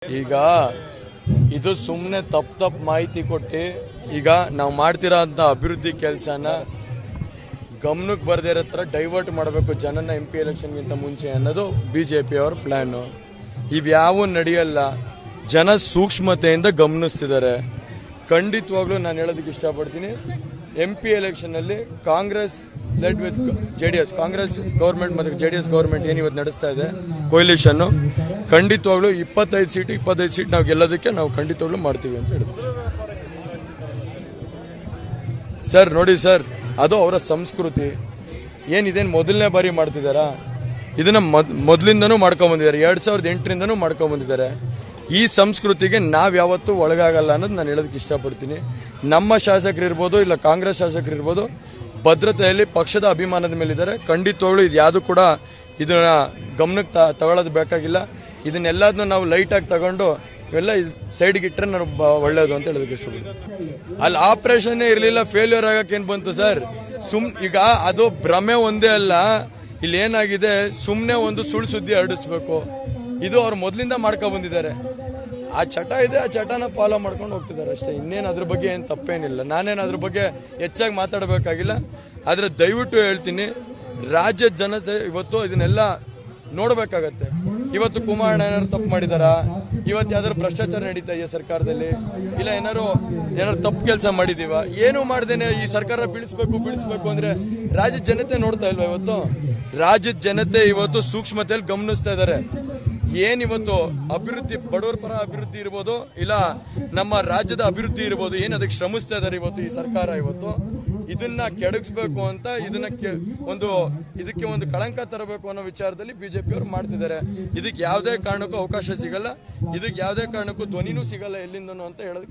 ಈಗ ಇದು ಸುಮ್ಮನೆ ತಪ್ಪು ಮಾಹಿತಿ ಕೊಟ್ಟು ಈಗ ನಾವು ಮಾಡ್ತಿರೋಂಥ ಅಭಿವೃದ್ಧಿ ಕೆಲಸನ ಗಮನಕ್ಕೆ ಬರದೇ ಇರೋ ಥರ ಡೈವರ್ಟ್ ಮಾಡಬೇಕು ಜನನ MP ಎಲೆಕ್ಷನ್ಗಿಂತ ಮುಂಚೆ ಅನ್ನೋದು BJP ಅವರ ಪ್ಲ್ಯಾನು. ಇವ್ಯಾವೂ ನಡೆಯಲ್ಲ. ಜನ ಸೂಕ್ಷ್ಮತೆಯಿಂದ ಗಮನಿಸ್ತಿದ್ದಾರೆ. ಖಂಡಿತವಾಗ್ಲೂ ನಾನು ಹೇಳೋದಕ್ಕೆ ಇಷ್ಟಪಡ್ತೀನಿ, MP ಎಲೆಕ್ಷನಲ್ಲಿ Congress led with JDS, Congress government ಮತ್ತು JDS ಗೌರ್ಮೆಂಟ್ ಏನು ಇವತ್ತು ನಡೆಸ್ತಾ ಇದೆ ಕೊಯ್ಲಿಷನ್ನು, ಖಂಡಿತವಾಗ್ಲೂ 25 ಸೀಟ್ ನಾವು ಗೆಲ್ಲೋದಕ್ಕೆ ನಾವು ಖಂಡಿತವಾಗ್ಲೂ ಮಾಡ್ತೀವಿ ಅಂತ ಹೇಳಿದ್ರು. ಸರ್ ನೋಡಿ ಸರ್, ಅದು ಅವರ ಸಂಸ್ಕೃತಿ. ಏನಿದೇನು ಮೊದಲನೇ ಬಾರಿ ಮಾಡ್ತಿದ್ದಾರಾ? ಇದನ್ನ ಮೊದಲಿಂದನೂ ಮಾಡ್ಕೊಂಡ್ಬಂದಿದ್ದಾರೆ, 2008ರಿಂದನೂ ಮಾಡ್ಕೊಂಡ್ಬಂದಿದ್ದಾರೆ. ಈ ಸಂಸ್ಕೃತಿಗೆ ನಾವು ಯಾವತ್ತೂ ಒಳಗಾಗಲ್ಲ ಅನ್ನೋದು ನಾನು ಹೇಳೋದಕ್ಕೆ ಇಷ್ಟಪಡ್ತೀನಿ. ನಮ್ಮ ಶಾಸಕರಿರ್ಬೋದು ಇಲ್ಲ ಕಾಂಗ್ರೆಸ್ ಶಾಸಕರಿರ್ಬೋದು ಭದ್ರತೆಯಲ್ಲಿ ಪಕ್ಷದ ಅಭಿಮಾನದ ಮೇಲಿದ್ದಾರೆ. ಖಂಡಿತವಾಗ್ಲೂ ಇದು ಯಾವುದು ಕೂಡ ಇದನ್ನ ಗಮನಕ್ಕೆ ತಗೊಳ್ಳೋದು ಬೇಕಾಗಿಲ್ಲ. ಇದನ್ನೆಲ್ಲದನ್ನು ನಾವು ಲೈಟಾಗಿ ತಗೊಂಡು ಇವೆಲ್ಲ ಸೈಡ್ಗೆ ಇಟ್ಟರೆ ನಾವು ಒಳ್ಳೇದು ಅಂತ ಹೇಳೋದಕ್ಕೆ ಇಷ್ಟಪಡ್ತೀನಿ. ಅಲ್ಲಿ ಆಪರೇಷನ್ನೇ ಇರಲಿಲ್ಲ, ಫೇಲ್ಯೂರ್ ಆಗಕ್ಕೆ ಏನು ಬಂತು ಸರ್? ಈಗ ಅದು ಭ್ರಮೆ ಒಂದೇ ಅಲ್ಲ, ಇಲ್ಲಿ ಏನಾಗಿದೆ, ಸುಮ್ಮನೆ ಒಂದು ಸುಳ್ಳು ಸುದ್ದಿ ಹರಡಿಸ್ಬೇಕು. ಇದು ಅವ್ರು ಮೊದಲಿಂದ ಮಾಡ್ಕೊಂಡು ಬಂದಿದ್ದಾರೆ. ಆ ಚಟ ಇದೆ, ಆ ಚಟನ ಫಾಲೋ ಮಾಡ್ಕೊಂಡು ಹೋಗ್ತಿದ್ದಾರೆ ಅಷ್ಟೇ. ಇನ್ನೇನು ಅದ್ರ ಬಗ್ಗೆ ಏನು ತಪ್ಪೇನಿಲ್ಲ. ನಾನೇನು ಅದ್ರ ಬಗ್ಗೆ ಹೆಚ್ಚಾಗಿ ಮಾತಾಡಬೇಕಾಗಿಲ್ಲ. ಆದರೆ ದಯವಿಟ್ಟು ಹೇಳ್ತೀನಿ, ರಾಜ್ಯದ ಜನತೆ ಇವತ್ತು ಇದನ್ನೆಲ್ಲ ನೋಡಬೇಕಾಗತ್ತೆ. ಇವತ್ತು ಕುಮಾರಣ್ಣ ಏನಾದ್ರು ತಪ್ಪು ಮಾಡಿದಾರಾ? ಇವತ್ತು ಯಾವ್ದಾದ್ರು ಭ್ರಷ್ಟಾಚಾರ ನಡೀತಾ ಇದೆಯಾ ಸರ್ಕಾರದಲ್ಲಿ? ಇಲ್ಲ ಏನಾದ್ರು ತಪ್ಪು ಕೆಲಸ ಮಾಡಿದೀವ? ಏನು ಮಾಡ್ದೇನೆ ಈ ಸರ್ಕಾರ ಬೀಳಿಸ್ಬೇಕು ಅಂದ್ರೆ ರಾಜ್ಯದ ಜನತೆ ನೋಡ್ತಾ ಇಲ್ವಾ? ಇವತ್ತು ರಾಜ್ಯದ ಜನತೆ ಇವತ್ತು ಸೂಕ್ಷ್ಮತೆಯಲ್ಲಿ ಗಮನಿಸ್ತಾ ಇದ್ದಾರೆ. ಏನಿವತ್ತು ಅಭಿವೃದ್ಧಿ, ಬಡವರ ಪರ ಅಭಿವೃದ್ಧಿ ಇರ್ಬೋದು, ಇಲ್ಲ ನಮ್ಮ ರಾಜ್ಯದ ಅಭಿವೃದ್ಧಿ ಇರ್ಬೋದು, ಏನು ಅದಕ್ಕೆ ಶ್ರಮಿಸ್ತಾ ಇದ್ದಾರೆ ಇವತ್ತು ಈ ಸರ್ಕಾರ. ಇವತ್ತು ಇದನ್ನ ಕೆಡಗಿಸ್ಬೇಕು ಅಂತ, ಇದಕ್ಕೆ ಒಂದು ಕಳಂಕ ತರಬೇಕು ಅನ್ನೋ ವಿಚಾರದಲ್ಲಿ BJP ಅವರು ಮಾಡ್ತಿದ್ದಾರೆ. ಇದಕ್ಕೆ ಯಾವುದೇ ಕಾರಣಕ್ಕೂ ಅವಕಾಶ ಸಿಗಲ್ಲ, ಇದಕ್ಕೆ ಯಾವುದೇ ಕಾರಣಕ್ಕೂ ಧ್ವನಿನೂ ಸಿಗಲ್ಲ ಎಲ್ಲಿಂದನೂ ಅಂತ ಹೇಳೋದಕ್ಕೆ